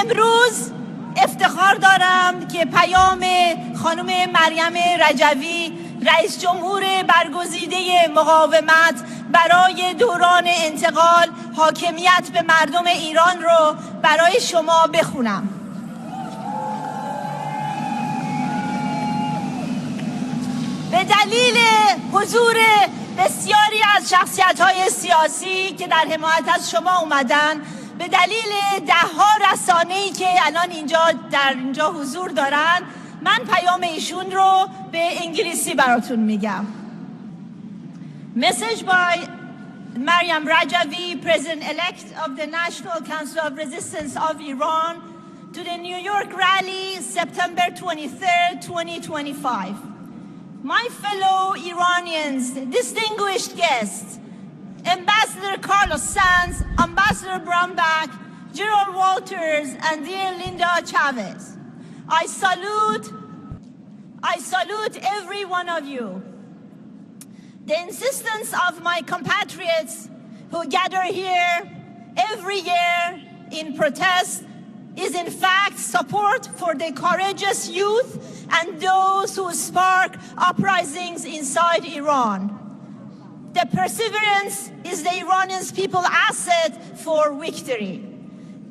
امروز افتخار دارم که پیام خانم مریم رجوی رئیس جمهور برگزیده مقاومت برای دوران انتقال حاکمیت به مردم ایران رو برای شما بخونم. به دلیل حضور بسیاری از شخصیت‌های سیاسی که در حمایت از شما اومدن، به دلیل ده‌ها رسانه‌ای که الان اینجا حضور دارن، من پیام ایشون رو به انگلیسی براتون میگم. Message by Maryam Rajavi, President-elect of the National Council of Resistance of Iran, to the New York rally, September 23rd, 2025. My fellow Iranians, distinguished guests, Ambassador Carlos Sanz, Ambassador Brownback, General Walters, and dear Linda Chavez, I salute every one of you. The insistence of my compatriots who gather here every year in protest is in fact support for the courageous youth and those who spark uprisings inside Iran. The perseverance is the Iranian people's asset for victory.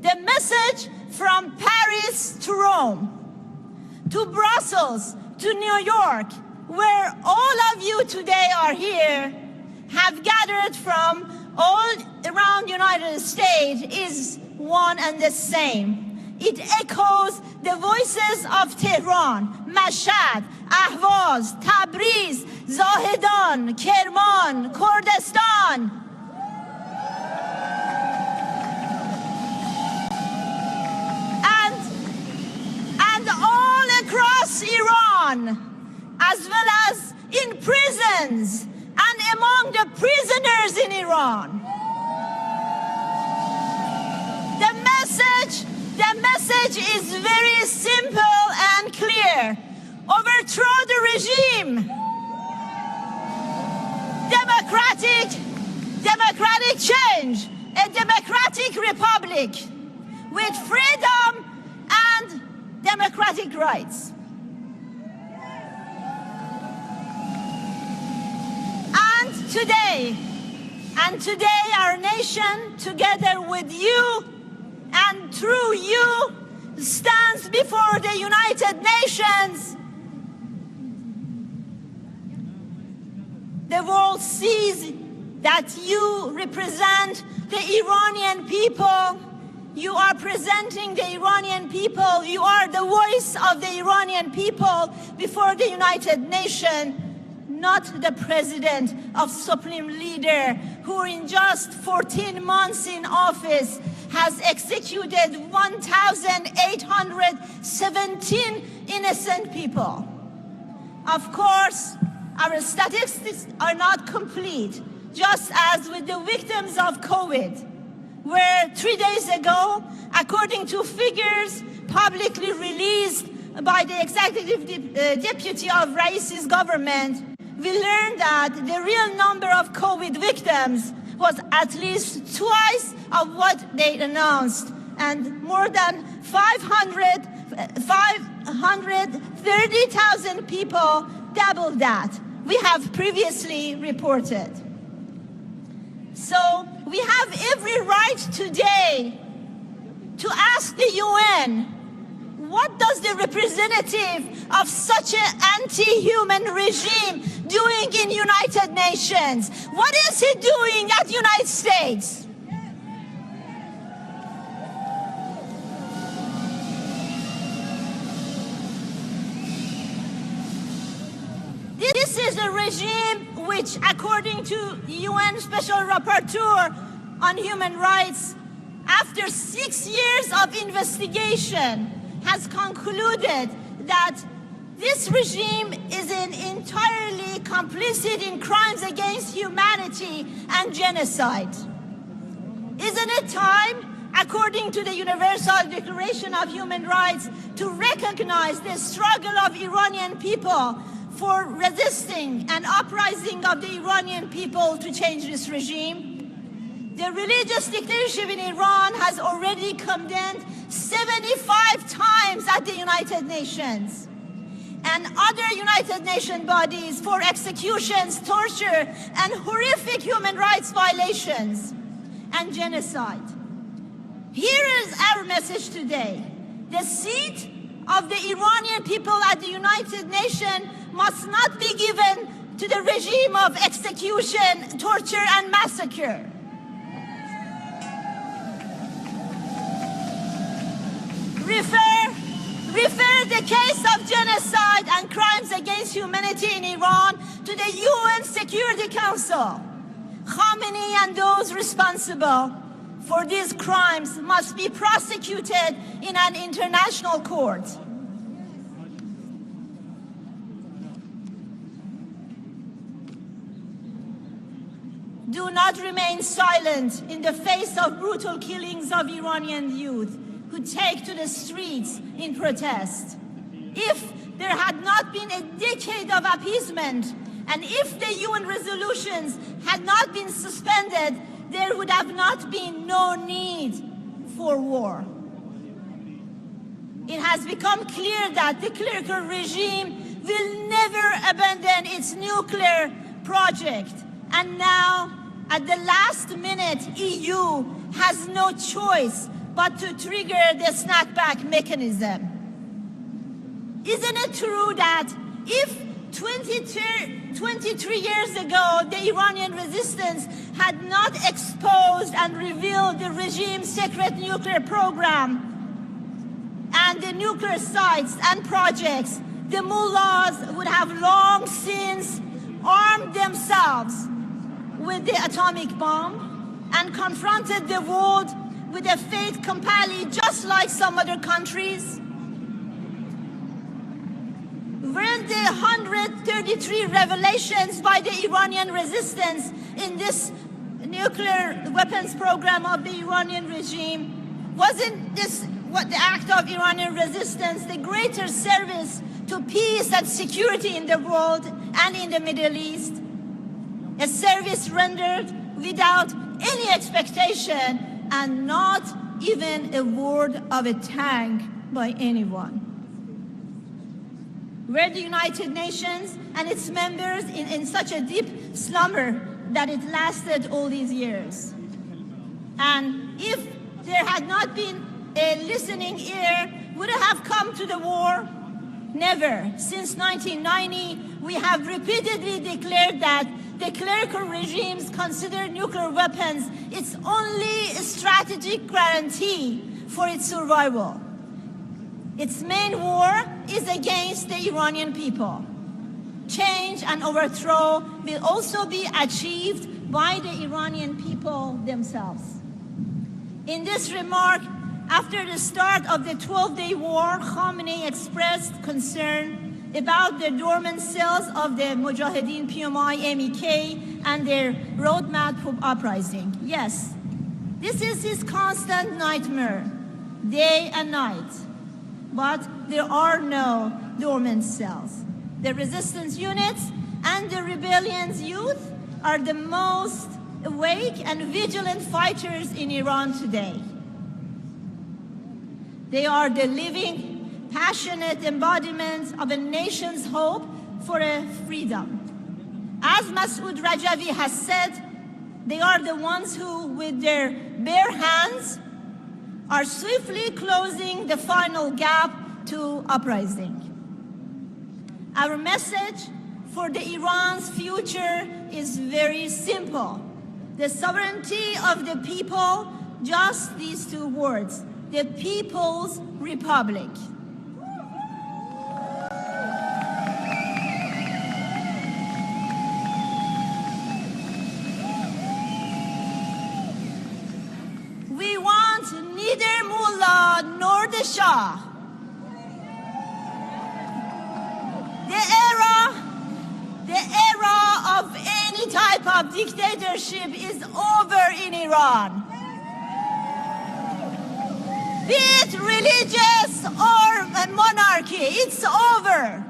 The message from Paris to Rome, to Brussels, to New York, where all of you today are here, have gathered from all around the United States, is one and the same. It echoes the voices of Tehran, Mashhad, Ahvaz, Tabriz, Zahedan, Kerman, Kurdistan. And all across Iran, as well as in prisons and among the prisoners in Iran. The message is very simple and clear. Overthrow the regime. Democratic change. A democratic republic with freedom and democratic rights. Today our nation, together with you and through you, stands before the United Nations. The world sees that you represent the Iranian people. You are presenting the Iranian people. You are the voice of the Iranian people before the United Nations. Not the president of supreme leader who in just 14 months in office has executed 1,817 innocent people. Of course, our statistics are not complete, just as with the victims of COVID, where 3 days ago, according to figures publicly released by the executive deputy of Raisi's government, we learned that the real number of COVID victims was at least twice of what they announced, and more than 530,000 people, double that, we have previously reported. So we have every right today to ask the UN, what does the representative of such an anti-human regime doing in United Nations? What is he doing at United States? This is a regime which, according to UN Special Rapporteur on Human Rights, after 6 years of investigation, has concluded that this regime is entirely complicit in crimes against humanity and genocide. Isn't it time, according to the Universal Declaration of Human Rights, to recognize the struggle of Iranian people for resisting an uprising of the Iranian people to change this regime? The religious dictatorship in Iran has already condemned 75 times at the United Nations and other United Nations bodies for executions, torture, and horrific human rights violations and genocide. Here is our message today. The seat of the Iranian people at the United Nations must not be given to the regime of execution, torture, and massacre. Refer the case of genocide and crimes against humanity in Iran to the UN Security Council. Khamenei and those responsible for these crimes must be prosecuted in an international court. Do not remain silent in the face of brutal killings of Iranian youth who take to the streets in protest. If there had not been a decade of appeasement, and if the UN resolutions had not been suspended, there would have not been no need for war. It has become clear that the clerical regime will never abandon its nuclear project. And now, at the last minute, EU has no choice but to trigger the snapback mechanism. Isn't it true that if 23 years ago the Iranian resistance had not exposed and revealed the regime's secret nuclear program and the nuclear sites and projects, the mullahs would have long since armed themselves with the atomic bomb and confronted the world with a fate compelling, just like some other countries? Weren't the 133 revelations by the Iranian resistance in this nuclear weapons program of the Iranian regime, wasn't this what the act of Iranian resistance the greater service to peace and security in the world and in the Middle East? A service rendered without any expectation and not even a word of a thank by anyone. Were the United Nations and its members in such a deep slumber that it lasted all these years? And if there had not been a listening ear, would it have come to the war? Never. Since 1990, we have repeatedly declared that the clerical regimes consider nuclear weapons its only strategic guarantee for its survival. Its main war is against the Iranian people. Change and overthrow will also be achieved by the Iranian people themselves. In this remark, after the start of the 12-day war, Khamenei expressed concern about the dormant cells of the Mujahideen, PMI, MEK, and their roadmap for uprising. Yes, this is his constant nightmare, day and night. But there are no dormant cells. The resistance units and the rebellion's youth are the most awake and vigilant fighters in Iran today. They are the living, passionate embodiment of a nation's hope for a freedom. As Masoud Rajvi has said, they are the ones who, with their bare hands, are swiftly closing the final gap to uprising. Our message for the Iran's future is very simple. The sovereignty of the people, just these two words, the People's Republic. We want neither mullah nor the Shah. The era of any type of dictatorship is over in Iran. Be it religious or monarchy, it's over.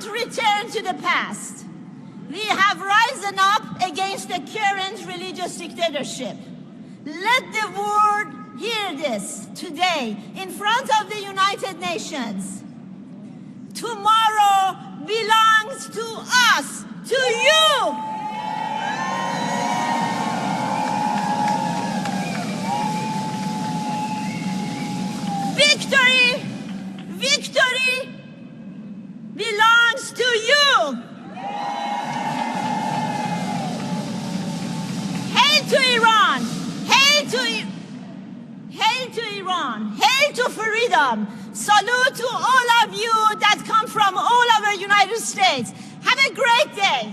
not return to the past. We have risen up against the current religious dictatorship. Let the world hear this today in front of the United Nations. Tomorrow belongs to us, to you. Victory, victory belongs to you. Hail to Iran, hail to Iran, hail to freedom. Salute to all of you that come from all over the United States. Have a great day.